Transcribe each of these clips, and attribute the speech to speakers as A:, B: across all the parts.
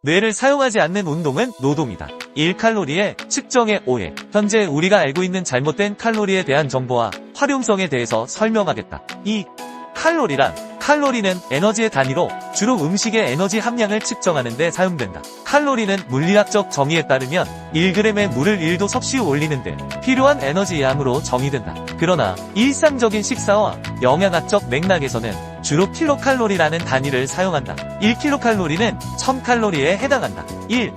A: 뇌를 사용하지 않는 운동은 노동이다. 1칼로리의 측정의 오해. 현재 우리가 알고 있는 잘못된 칼로리에 대한 정보와 활용성에 대해서 설명하겠다. 2. 칼로리는 에너지의 단위로 주로 음식의 에너지 함량을 측정하는 데 사용된다. 칼로리는 물리학적 정의에 따르면 1g의 물을 1도 섭씨 올리는 데 필요한 에너지 양으로 정의된다. 그러나 일상적인 식사와 영양학적 맥락에서는 주로 킬로칼로리라는 단위를 사용한다. 1킬로칼로리는 1000칼로리에 해당한다. 1.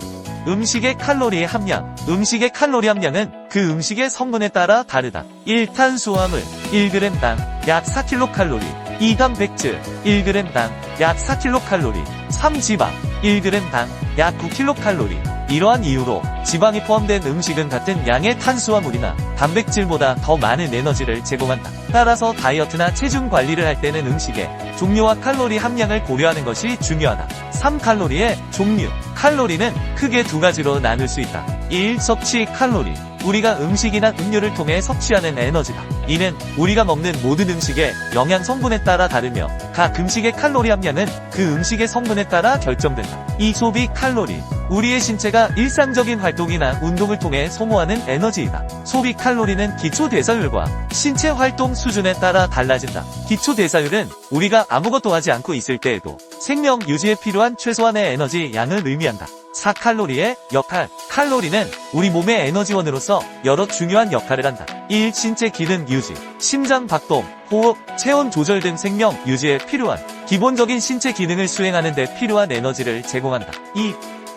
A: 음식의 칼로리 함량. 음식의 칼로리 함량은 그 음식의 성분에 따라 다르다. 1. 탄수화물 1g당 약 4kcal, 2. 단백질 1g당 약 4kcal, 3. 지방 1g당 약 9kcal. 이러한 이유로 지방이 포함된 음식은 같은 양의 탄수화물이나 단백질보다 더 많은 에너지를 제공한다. 따라서 다이어트나 체중 관리를 할 때는 음식의 종류와 칼로리 함량을 고려하는 것이 중요하다. 3. 칼로리의 종류. 칼로리는 크게 두 가지로 나눌 수 있다. 1. 섭취 칼로리. 우리가 음식이나 음료를 통해 섭취하는 에너지다. 이는 우리가 먹는 모든 음식의 영양 성분에 따라 다르며 각 음식의 칼로리 함량은 그 음식의 성분에 따라 결정된다. 2. 소비 칼로리. 우리의 신체가 일상적인 활동이나 운동을 통해 소모하는 에너지이다. 소비 칼로리는 기초대사율과 신체 활동 수준에 따라 달라진다. 기초대사율은 우리가 아무것도 하지 않고 있을 때에도 생명 유지에 필요한 최소한의 에너지 양을 의미한다. 4. 칼로리의 역할. 칼로리는 우리 몸의 에너지원으로서 여러 중요한 역할을 한다. 1. 신체 기능 유지. 심장 박동, 호흡, 체온 조절 등 생명 유지에 필요한 기본적인 신체 기능을 수행하는 데 필요한 에너지를 제공한다. 2.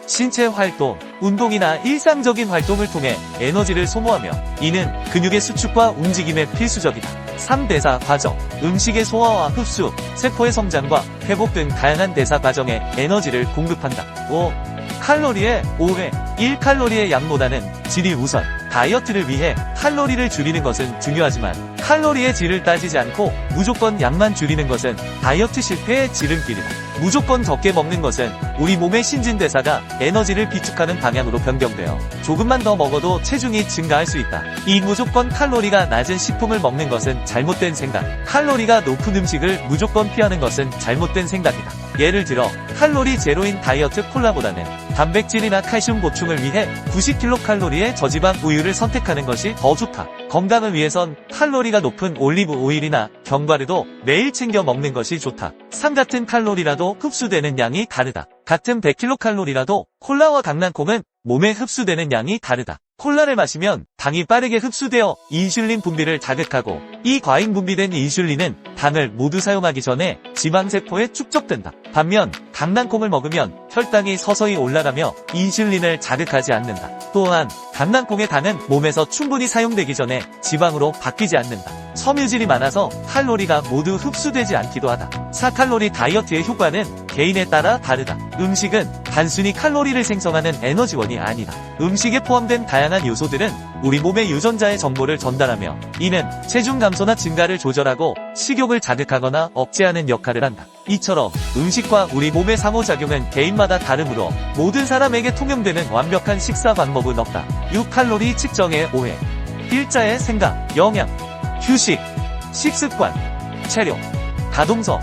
A: 신체 활동. 운동이나 일상적인 활동을 통해 에너지를 소모하며 이는 근육의 수축과 움직임에 필수적이다. 3. 대사 과정. 음식의 소화와 흡수, 세포의 성장과 회복 등 다양한 대사 과정에 에너지를 공급한다. 5. 칼로리의 오해. 1칼로리의 양보다는 질이 우선. 다이어트를 위해 칼로리를 줄이는 것은 중요하지만 칼로리의 질을 따지지 않고 무조건 양만 줄이는 것은 다이어트 실패의 지름길이다. 무조건 적게 먹는 것은 우리 몸의 신진대사가 에너지를 비축하는 방향으로 변경되어 조금만 더 먹어도 체중이 증가할 수 있다. 이 무조건 칼로리가 낮은 식품을 먹는 것은 잘못된 생각. 칼로리가 높은 음식을 무조건 피하는 것은 잘못된 생각이다. 예를 들어 칼로리 제로인 다이어트 콜라보다는 단백질이나 칼슘 보충을 위해 90kcal의 저지방 우유를 선택하는 것이 더 좋다. 건강을 위해선 칼로리가 높은 올리브 오일이나 견과류도 매일 챙겨 먹는 것이 좋다. 같은 칼로리라도 흡수되는 양이 다르다. 같은 100kcal라도 콜라와 강낭콩은 몸에 흡수되는 양이 다르다. 콜라를 마시면 당이 빠르게 흡수되어 인슐린 분비를 자극하고 이 과잉 분비된 인슐린은 당을 모두 사용하기 전에 지방세포에 축적된다. 반면 강낭콩을 먹으면 혈당이 서서히 올라가며 인슐린을 자극하지 않는다. 또한 강낭콩의 당은 몸에서 충분히 사용되기 전에 지방으로 바뀌지 않는다. 섬유질이 많아서 칼로리가 모두 흡수되지 않기도 하다. 4칼로리 다이어트의 효과는 개인에 따라 다르다. 음식은 단순히 칼로리를 생성하는 에너지원이 아니다. 음식에 포함된 다양한 요소들은 우리 몸의 유전자의 정보를 전달하며 이는 체중 감소나 증가를 조절하고 식욕을 자극하거나 억제하는 역할을 한다. 이처럼 음식과 우리 몸의 상호작용은 개인마다 다르므로 모든 사람에게 통용되는 완벽한 식사 방법은 없다. 6칼로리 측정의 오해. 일자의 생각, 영양, 휴식, 식습관, 체력, 가동성,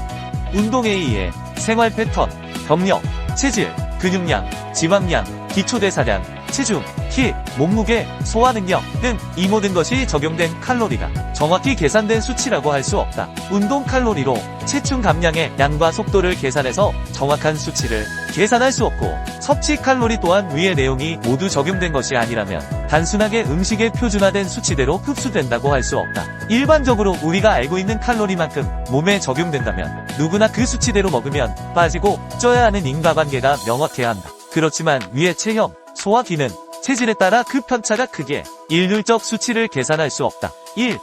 A: 운동에 의해 생활 패턴, 경력, 체질, 근육량, 지방량, 기초대사량, 체중, 키, 몸무게, 소화능력 등 이 모든 것이 적용된 칼로리가 정확히 계산된 수치라고 할 수 없다. 운동 칼로리로 체중 감량의 양과 속도를 계산해서 정확한 수치를 계산할 수 없고 섭취 칼로리 또한 위의 내용이 모두 적용된 것이 아니라면 단순하게 음식의 표준화된 수치대로 흡수된다고 할 수 없다. 일반적으로 우리가 알고 있는 칼로리만큼 몸에 적용된다면 누구나 그 수치대로 먹으면 빠지고 쪄야 하는 인과관계가 명확해야 한다. 그렇지만 위의 체형, 소화 기능, 체질에 따라 그 편차가 크게 일률적 수치를 계산할 수 없다. 1.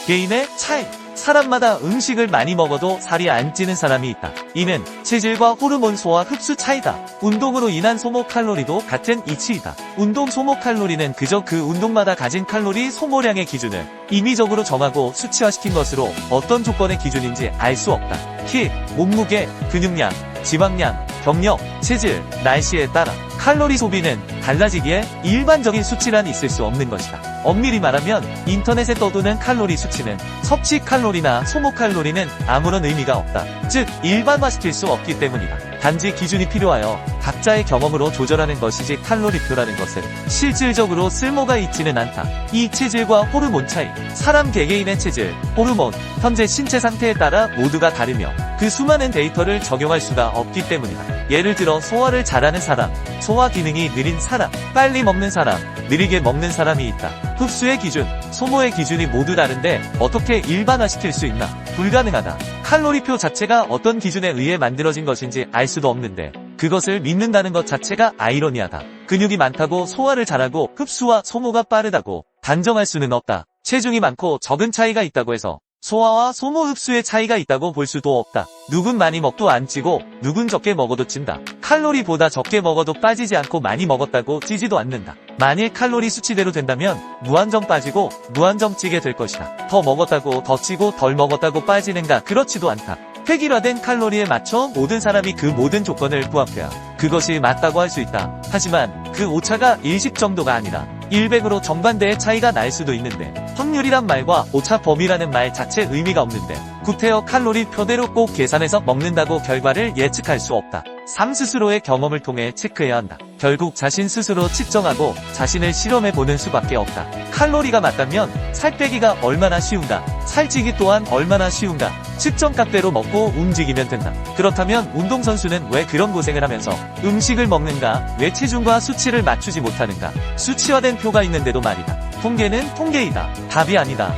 A: 개인의 차이. 사람마다 음식을 많이 먹어도 살이 안 찌는 사람이 있다. 이는 체질과 호르몬 소화 흡수 차이다. 운동으로 인한 소모 칼로리도 같은 이치이다. 운동 소모 칼로리는 그저 그 운동마다 가진 칼로리 소모량의 기준을 임의적으로 정하고 수치화시킨 것으로 어떤 조건의 기준인지 알 수 없다. 키, 몸무게, 근육량, 지방량, 경력, 체질, 날씨에 따라 칼로리 소비는 달라지기에 일반적인 수치란 있을 수 없는 것이다. 엄밀히 말하면 인터넷에 떠도는 칼로리 수치는 섭취 칼로리나 소모 칼로리는 아무런 의미가 없다. 즉 일반화시킬 수 없기 때문이다. 단지 기준이 필요하여 각자의 경험으로 조절하는 것이지 칼로리표라는 것은 실질적으로 쓸모가 있지는 않다. 이 체질과 호르몬 차이, 사람 개개인의 체질, 호르몬, 현재 신체 상태에 따라 모두가 다르며 그 수많은 데이터를 적용할 수가 없기 때문이다. 예를 들어 소화를 잘하는 사람, 소화 기능이 느린 사람, 빨리 먹는 사람, 느리게 먹는 사람이 있다. 흡수의 기준, 소모의 기준이 모두 다른데 어떻게 일반화시킬 수 있나? 불가능하다. 칼로리표 자체가 어떤 기준에 의해 만들어진 것인지 알 수도 없는데 그것을 믿는다는 것 자체가 아이러니하다. 근육이 많다고 소화를 잘하고 흡수와 소모가 빠르다고 단정할 수는 없다. 체중이 많고 적은 차이가 있다고 해서 소화와 소모 흡수의 차이가 있다고 볼 수도 없다. 누군 많이 먹도 안 찌고 누군 적게 먹어도 찐다. 칼로리보다 적게 먹어도 빠지지 않고 많이 먹었다고 찌지도 않는다. 만일 칼로리 수치대로 된다면 무한정 빠지고 무한정 찌게 될 것이다. 더 먹었다고 더 찌고 덜 먹었다고 빠지는가? 그렇지도 않다. 획일화된 칼로리에 맞춰 모든 사람이 그 모든 조건을 부합해야 그것이 맞다고 할 수 있다. 하지만 그 오차가 일식 정도가 아니라 100으로 정반대의 차이가 날 수도 있는데 확률이란 말과 오차 범위라는 말 자체 의미가 없는데 구태여 칼로리 표대로 꼭 계산해서 먹는다고 결과를 예측할 수 없다. 삶 스스로의 경험을 통해 체크해야 한다. 결국 자신 스스로 측정하고 자신을 실험해보는 수밖에 없다. 칼로리가 맞다면 살 빼기가 얼마나 쉬운가, 살찌기 또한 얼마나 쉬운가, 측정값대로 먹고 움직이면 된다. 그렇다면 운동선수는 왜 그런 고생을 하면서 음식을 먹는가, 왜 체중과 수치를 맞추지 못하는가? 수치화된 표가 있는데도 말이다. 통계는 통계이다. 답이 아니다.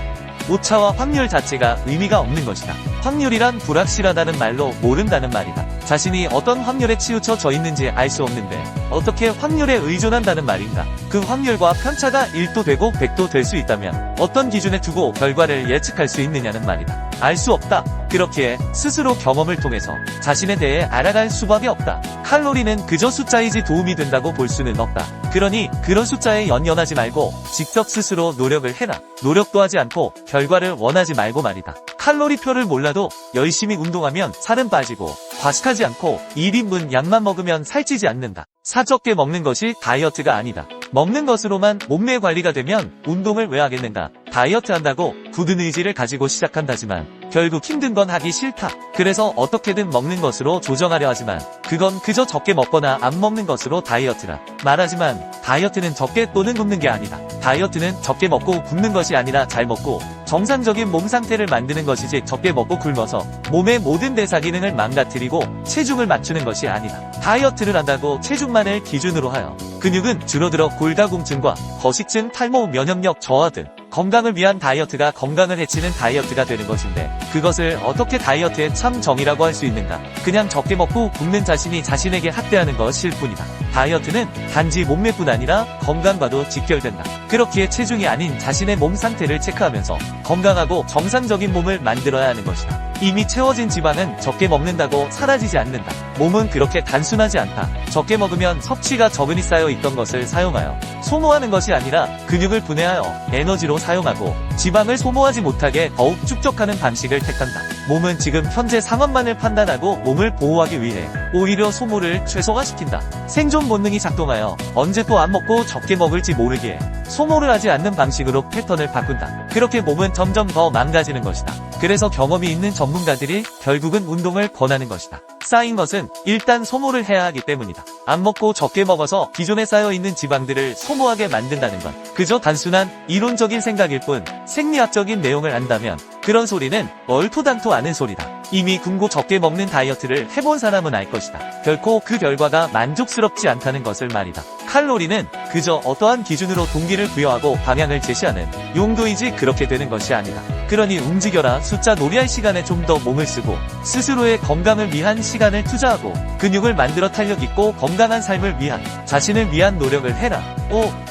A: 오차와 확률 자체가 의미가 없는 것이다. 확률이란 불확실하다는 말로 모른다는 말이다. 자신이 어떤 확률에 치우쳐 있는지 알 수 없는데 어떻게 확률에 의존한다는 말인가? 그 확률과 편차가 1도 되고 100도 될 수 있다면 어떤 기준에 두고 결과를 예측할 수 있느냐는 말이다. 알 수 없다. 그렇기에 스스로 경험을 통해서 자신에 대해 알아갈 수밖에 없다. 칼로리는 그저 숫자이지 도움이 된다고 볼 수는 없다. 그러니 그런 숫자에 연연하지 말고 직접 스스로 노력을 해라. 노력도 하지 않고 결과를 원하지 말고 말이다. 칼로리표를 몰라도 열심히 운동하면 살은 빠지고 과식하지 않고 1인분 양만 먹으면 살찌지 않는다. 사적게 먹는 것이 다이어트가 아니다. 먹는 것으로만 몸매 관리가 되면 운동을 왜 하겠는가? 다이어트 한다고 굳은 의지를 가지고 시작한다지만 결국 힘든 건 하기 싫다. 그래서 어떻게든 먹는 것으로 조정하려 하지만 그건 그저 적게 먹거나 안 먹는 것으로 다이어트라 말하지만 다이어트는 적게 또는 굶는 게 아니다. 다이어트는 적게 먹고 굶는 것이 아니라 잘 먹고 정상적인 몸 상태를 만드는 것이지 적게 먹고 굶어서 몸의 모든 대사 기능을 망가뜨리고 체중을 맞추는 것이 아니다. 다이어트를 한다고 체중만을 기준으로 하여 근육은 줄어들어 골다공증과 거식증, 탈모, 면역력 저하 등 건강을 위한 다이어트가 건강을 해치는 다이어트가 되는 것인데 그것을 어떻게 다이어트의 참 정의라고 할 수 있는가? 그냥 적게 먹고 굶는 자신이 자신에게 학대하는 것일 뿐이다. 다이어트는 단지 몸매뿐 아니라 건강과도 직결된다. 그렇기에 체중이 아닌 자신의 몸 상태를 체크하면서 건강하고 정상적인 몸을 만들어야 하는 것이다. 이미 채워진 지방은 적게 먹는다고 사라지지 않는다. 몸은 그렇게 단순하지 않다. 적게 먹으면 섭취가 적은이 쌓여 있던 것을 사용하여 소모하는 것이 아니라 근육을 분해하여 에너지로 사용하고 지방을 소모하지 못하게 더욱 축적하는 방식을 택한다. 몸은 지금 현재 상황만을 판단하고 몸을 보호하기 위해 오히려 소모를 최소화시킨다. 생존 본능이 작동하여 언제 또 안 먹고 적게 먹을지 모르기에 소모를 하지 않는 방식으로 패턴을 바꾼다. 그렇게 몸은 점점 더 망가지는 것이다. 그래서 경험이 있는 전문가들이 결국은 운동을 권하는 것이다. 쌓인 것은 일단 소모를 해야 하기 때문이다. 안 먹고 적게 먹어서 기존에 쌓여있는 지방들을 소모하게 만든다는 건 그저 단순한 이론적인 생각일 뿐 생리학적인 내용을 안다면 그런 소리는 얼토당토 않은 소리다. 이미 굶고 적게 먹는 다이어트를 해본 사람은 알 것이다. 결코 그 결과가 만족스럽지 않다는 것을 말이다. 칼로리는 그저 어떠한 기준으로 동기를 부여하고 방향을 제시하는 용도이지 그렇게 되는 것이 아니다. 그러니 움직여라. 숫자 놀이할 시간에 좀 더 몸을 쓰고 스스로의 건강을 위한 시간을 투자하고 근육을 만들어 탄력 있고 건강한 삶을 위한 자신을 위한 노력을 해라.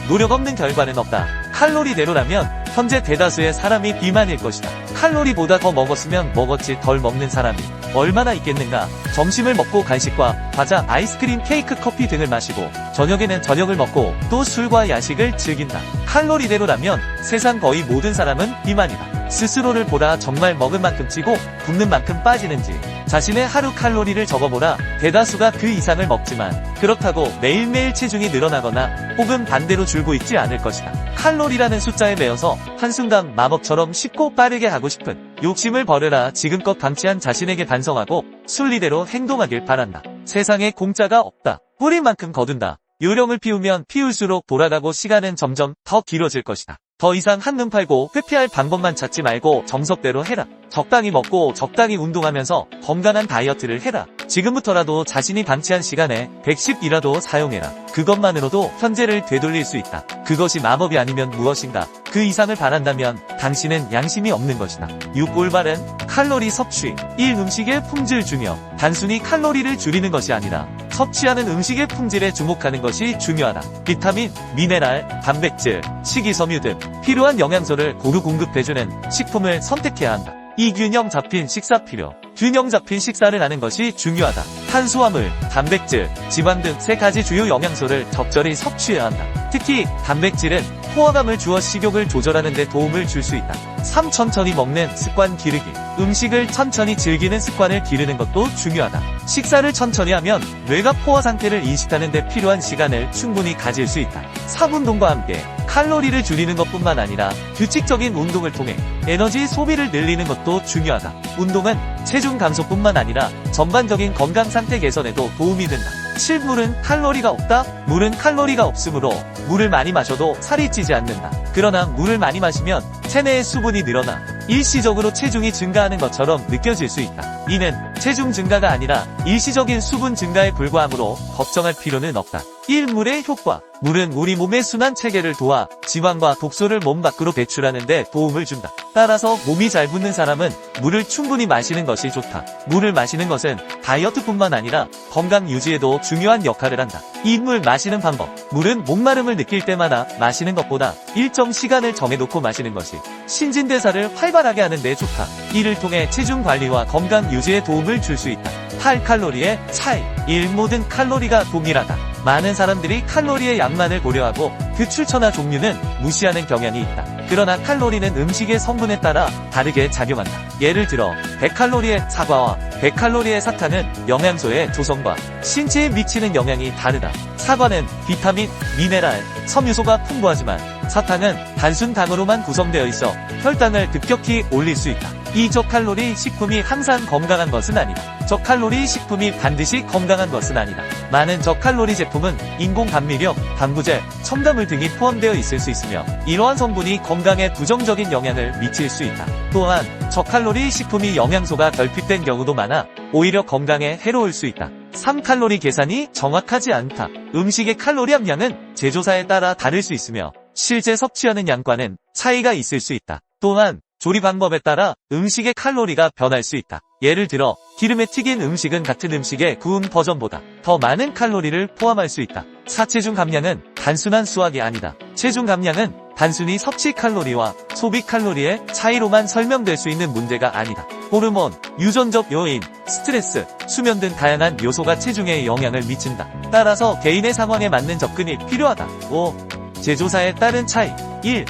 A: 노력 없는 결과는 없다. 칼로리대로라면 현재 대다수의 사람이 비만일 것이다. 칼로리보다 더 먹었으면 먹었지 덜 먹는 사람이 얼마나 있겠는가. 점심을 먹고 간식과 과자, 아이스크림, 케이크, 커피 등을 마시고 저녁에는 저녁을 먹고 또 술과 야식을 즐긴다. 칼로리대로라면 세상 거의 모든 사람은 비만이다. 스스로를 보라. 정말 먹은 만큼 찌고 굶는 만큼 빠지는지. 자신의 하루 칼로리를 적어보라. 대다수가 그 이상을 먹지만 그렇다고 매일매일 체중이 늘어나거나 혹은 반대로 줄고 있지 않을 것이다. 칼로리라는 숫자에 매여서 한순간 마법처럼 쉽고 빠르게 하고 싶은 욕심을 버려라. 지금껏 방치한 자신에게 반성하고 순리대로 행동하길 바란다. 세상에 공짜가 없다. 뿌린 만큼 거둔다. 요령을 피우면 피울수록 돌아가고 시간은 점점 더 길어질 것이다. 더 이상 한눈 팔고 회피할 방법만 찾지 말고 정석대로 해라. 적당히 먹고 적당히 운동하면서 건강한 다이어트를 해라. 지금부터라도 자신이 방치한 시간에 110이라도 사용해라. 그것만으로도 현재를 되돌릴 수 있다. 그것이 마법이 아니면 무엇인가? 그 이상을 바란다면 당신은 양심이 없는 것이다. 6. 올바른 칼로리 섭취. 1. 음식의 품질 중요. 단순히 칼로리를 줄이는 것이 아니라 섭취하는 음식의 품질에 주목하는 것이 중요하다. 비타민, 미네랄, 단백질, 식이섬유 등 필요한 영양소를 고루 공급해주는 식품을 선택해야 한다. 이 균형 잡힌 식사 필요. 균형 잡힌 식사를 하는 것이 중요하다. 탄수화물, 단백질, 지방 등 3가지 주요 영양소를 적절히 섭취해야 한다. 특히 단백질은 포화감을 주어 식욕을 조절하는 데 도움을 줄 수 있다. 3. 천천히 먹는 습관 기르기. 음식을 천천히 즐기는 습관을 기르는 것도 중요하다. 식사를 천천히 하면 뇌가 포화 상태를 인식하는 데 필요한 시간을 충분히 가질 수 있다. 4. 운동과 함께 칼로리를 줄이는 것뿐만 아니라 규칙적인 운동을 통해 에너지 소비를 늘리는 것도 중요하다. 운동은 체중 감소뿐만 아니라 전반적인 건강 상태 개선에도 도움이 된다. 7. 물은 칼로리가 없다. 물은 칼로리가 없으므로 물을 많이 마셔도 살이 찌지 않는다. 그러나 물을 많이 마시면 체내의 수분이 늘어나 일시적으로 체중이 증가하는 것처럼 느껴질 수 있다. 이는 체중 증가가 아니라 일시적인 수분 증가에 불과하므로 걱정할 필요는 없다. 1. 물의 효과. 물은 우리 몸의 순환 체계를 도와 지방과 독소를 몸 밖으로 배출하는 데 도움을 준다. 따라서 몸이 잘 붙는 사람은 물을 충분히 마시는 것이 좋다. 물을 마시는 것은 다이어트뿐만 아니라 건강 유지에도 중요한 역할을 한다. 이 물 마시는 방법. 물은 목마름을 느낄 때마다 마시는 것보다 일정 시간을 정해놓고 마시는 것이 신진대사를 활발하게 하는 데 좋다. 이를 통해 체중 관리와 건강 유지에 도움을 줄 수 있다. 8. 칼로리의 차이. 1. 모든 칼로리가 동일하다. 많은 사람들이 칼로리의 양만을 고려하고 그 출처나 종류는 무시하는 경향이 있다. 그러나 칼로리는 음식의 성분에 따라 다르게 작용한다. 예를 들어 100칼로리의 사과와 100칼로리의 사탕은 영양소의 조성과 신체에 미치는 영향이 다르다. 사과는 비타민, 미네랄, 섬유소가 풍부하지만 사탕은 단순 당으로만 구성되어 있어 혈당을 급격히 올릴 수 있다. 이 저칼로리 식품이 항상 건강한 것은 아니다. 저칼로리 식품이 반드시 건강한 것은 아니다. 많은 저칼로리 제품은 인공 감미료, 방부제, 첨가물 등이 포함되어 있을 수 있으며 이러한 성분이 건강에 부정적인 영향을 미칠 수 있다. 또한 저칼로리 식품이 영양소가 결핍된 경우도 많아 오히려 건강에 해로울 수 있다. 3. 칼로리 계산이 정확하지 않다. 음식의 칼로리 함량은 제조사에 따라 다를 수 있으며 실제 섭취하는 양과는 차이가 있을 수 있다. 또한 조리 방법에 따라 음식의 칼로리가 변할 수 있다. 예를 들어 기름에 튀긴 음식은 같은 음식의 구운 버전보다 더 많은 칼로리를 포함할 수 있다. 4. 체중 감량은 단순한 수학이 아니다. 체중 감량은 단순히 섭취 칼로리와 소비 칼로리의 차이로만 설명될 수 있는 문제가 아니다. 호르몬, 유전적 요인, 스트레스, 수면 등 다양한 요소가 체중에 영향을 미친다. 따라서 개인의 상황에 맞는 접근이 필요하다. 5. 제조사에 따른 차이. 1.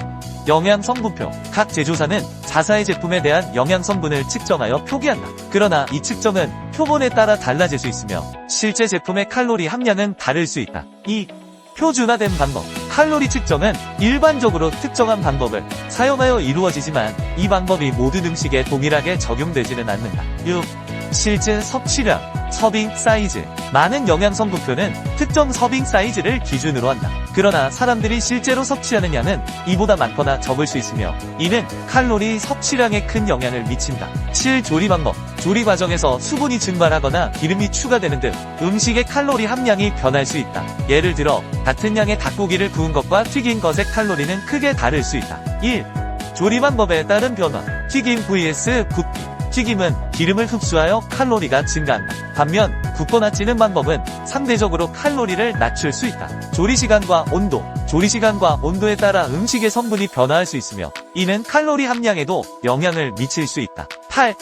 A: 영양 성분표. 각 제조사는 자사의 제품에 대한 영양 성분을 측정하여 표기한다. 그러나 이 측정은 표본에 따라 달라질 수 있으며 실제 제품의 칼로리 함량은 다를 수 있다. 2. 표준화된 방법. 칼로리 측정은 일반적으로 특정한 방법을 사용하여 이루어지지만 이 방법이 모든 음식에 동일하게 적용되지는 않는다. 6. 실제 섭취량, 서빙 사이즈. 많은 영양 성분표는 특정 서빙 사이즈를 기준으로 한다. 그러나 사람들이 실제로 섭취하는 양은 이보다 많거나 적을 수 있으며 이는 칼로리 섭취량에 큰 영향을 미친다. 7. 조리 방법. 조리 과정에서 수분이 증발하거나 기름이 추가되는 등 음식의 칼로리 함량이 변할 수 있다. 예를 들어 같은 양의 닭고기를 구운 것과 튀긴 것의 칼로리는 크게 다를 수 있다. 1. 조리 방법에 따른 변화. 튀김 vs 굽기. 튀김은 기름을 흡수하여 칼로리가 증가한다. 반면 굽거나 찌는 방법은 상대적으로 칼로리를 낮출 수 있다. 조리시간과 온도. 조리시간과 온도에 따라 음식의 성분이 변화할 수 있으며 이는 칼로리 함량에도 영향을 미칠 수 있다. 8.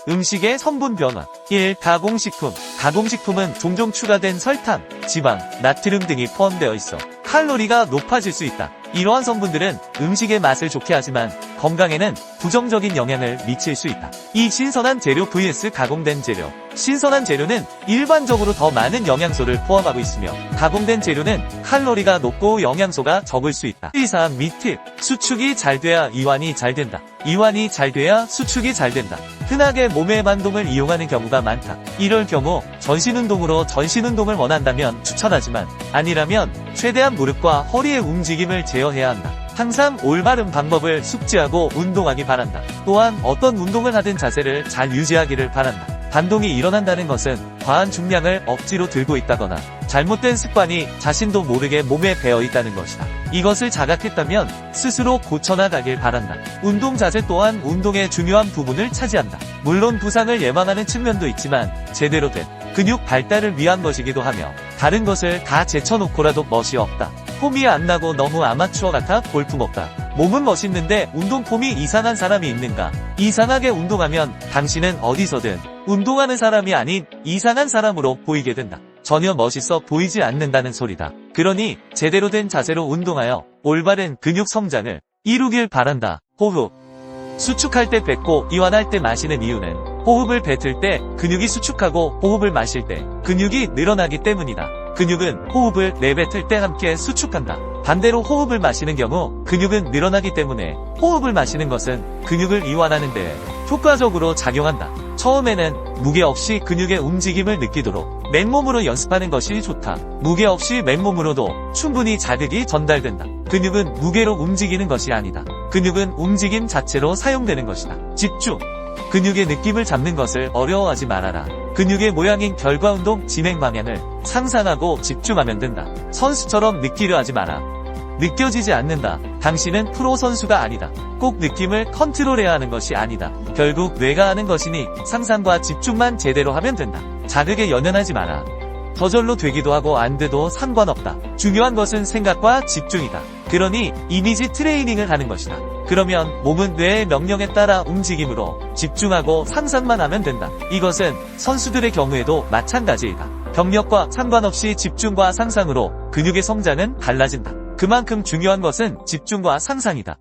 A: 음식의 성분 변화. 1. 가공식품. 가공식품은 종종 추가된 설탕, 지방, 나트륨 등이 포함되어 있어 칼로리가 높아질 수 있다. 이러한 성분들은 음식의 맛을 좋게 하지만 건강에는 부정적인 영향을 미칠 수 있다. 이 신선한 재료 vs 가공된 재료. 신선한 재료는 일반적으로 더 많은 영양소를 포함하고 있으며 가공된 재료는 칼로리가 높고 영양소가 적을 수 있다. 의사한 팁. 수축이 잘 돼야 이완이 잘 된다. 이완이 잘 돼야 수축이 잘 된다. 흔하게 몸의 반동을 이용하는 경우가 많다. 이럴 경우 전신운동으로 전신운동을 원한다면 추천하지만 아니라면 최대한 무릎과 허리의 움직임을 제어해야 한다. 항상 올바른 방법을 숙지하고 운동하기 바란다. 또한 어떤 운동을 하든 자세를 잘 유지하기를 바란다. 반동이 일어난다는 것은 과한 중량을 억지로 들고 있다거나 잘못된 습관이 자신도 모르게 몸에 배어 있다는 것이다. 이것을 자각했다면 스스로 고쳐나가길 바란다. 운동 자세 또한 운동의 중요한 부분을 차지한다. 물론 부상을 예방하는 측면도 있지만 제대로 된 근육 발달을 위한 것이기도 하며 다른 것을 다 제쳐놓고라도 멋이 없다. 폼이 안 나고 너무 아마추어 같아 볼품없다. 몸은 멋있는데 운동 폼이 이상한 사람이 있는가? 이상하게 운동하면 당신은 어디서든 운동하는 사람이 아닌 이상한 사람으로 보이게 된다. 전혀 멋있어 보이지 않는다는 소리다. 그러니 제대로 된 자세로 운동하여 올바른 근육 성장을 이루길 바란다. 호흡. 수축할 때 뱉고 이완할 때 마시는 이유는 호흡을 뱉을 때 근육이 수축하고 호흡을 마실 때 근육이 늘어나기 때문이다. 근육은 호흡을 내뱉을 때 함께 수축한다. 반대로 호흡을 마시는 경우 근육은 늘어나기 때문에 호흡을 마시는 것은 근육을 이완하는 데 효과적으로 작용한다. 처음에는 무게 없이 근육의 움직임을 느끼도록 맨몸으로 연습하는 것이 좋다. 무게 없이 맨몸으로도 충분히 자극이 전달된다. 근육은 무게로 움직이는 것이 아니다. 근육은 움직임 자체로 사용되는 것이다. 집중. 근육의 느낌을 잡는 것을 어려워하지 말아라. 근육의 모양인 결과운동 진행 방향을 상상하고 집중하면 된다. 선수처럼 느끼려 하지 마라. 느껴지지 않는다. 당신은 프로 선수가 아니다. 꼭 느낌을 컨트롤해야 하는 것이 아니다. 결국 뇌가 하는 것이니 상상과 집중만 제대로 하면 된다. 자극에 연연하지 마라. 저절로 되기도 하고 안 돼도 상관없다. 중요한 것은 생각과 집중이다. 그러니 이미지 트레이닝을 하는 것이다. 그러면 몸은 뇌의 명령에 따라 움직임으로 집중하고 상상만 하면 된다. 이것은 선수들의 경우에도 마찬가지이다. 경력과 상관없이 집중과 상상으로 근육의 성장은 달라진다. 그만큼 중요한 것은 집중과 상상이다.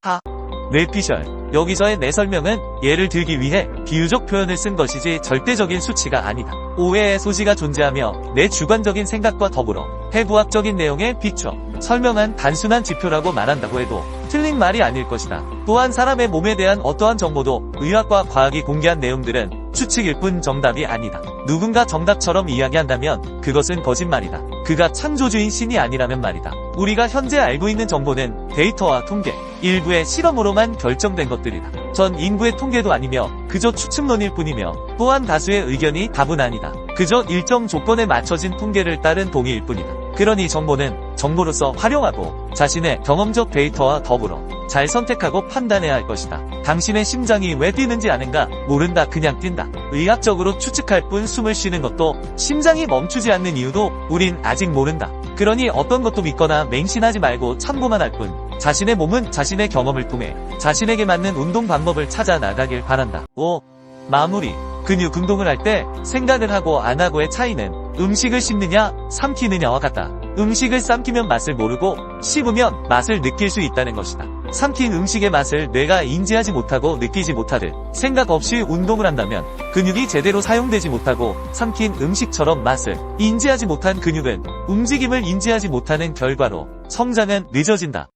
A: 뇌피셜. 여기서의 내 설명은 예를 들기 위해 비유적 표현을 쓴 것이지 절대적인 수치가 아니다. 오해의 소지가 존재하며 내 주관적인 생각과 더불어 해부학적인 내용에 비춰 설명한 단순한 지표라고 말한다고 해도 틀린 말이 아닐 것이다. 또한 사람의 몸에 대한 어떠한 정보도 의학과 과학이 공개한 내용들은 추측일 뿐 정답이 아니다. 누군가 정답처럼 이야기한다면 그것은 거짓말이다. 그가 창조주인 신이 아니라면 말이다. 우리가 현재 알고 있는 정보는 데이터와 통계, 일부의 실험으로만 결정된 것들이다. 전 인구의 통계도 아니며 그저 추측론일 뿐이며 또한 다수의 의견이 답은 아니다. 그저 일정 조건에 맞춰진 통계를 따른 동의일 뿐이다. 그러니 정보는 정보로서 활용하고 자신의 경험적 데이터와 더불어 잘 선택하고 판단해야 할 것이다. 당신의 심장이 왜 뛰는지 아는가? 모른다. 그냥 뛴다. 의학적으로 추측할 뿐 숨을 쉬는 것도 심장이 멈추지 않는 이유도 우린 아직 모른다. 그러니 어떤 것도 믿거나 맹신하지 말고 참고만 할 뿐 자신의 몸은 자신의 경험을 통해 자신에게 맞는 운동 방법을 찾아 나가길 바란다. 5. 마무리. 근육 운동을 할 때 생각을 하고 안 하고의 차이는 음식을 씹느냐 삼키느냐와 같다. 음식을 삼키면 맛을 모르고 씹으면 맛을 느낄 수 있다는 것이다. 삼킨 음식의 맛을 뇌가 인지하지 못하고 느끼지 못하듯 생각 없이 운동을 한다면 근육이 제대로 사용되지 못하고 삼킨 음식처럼 맛을 인지하지 못한 근육은 움직임을 인지하지 못하는 결과로 성장은 늦어진다.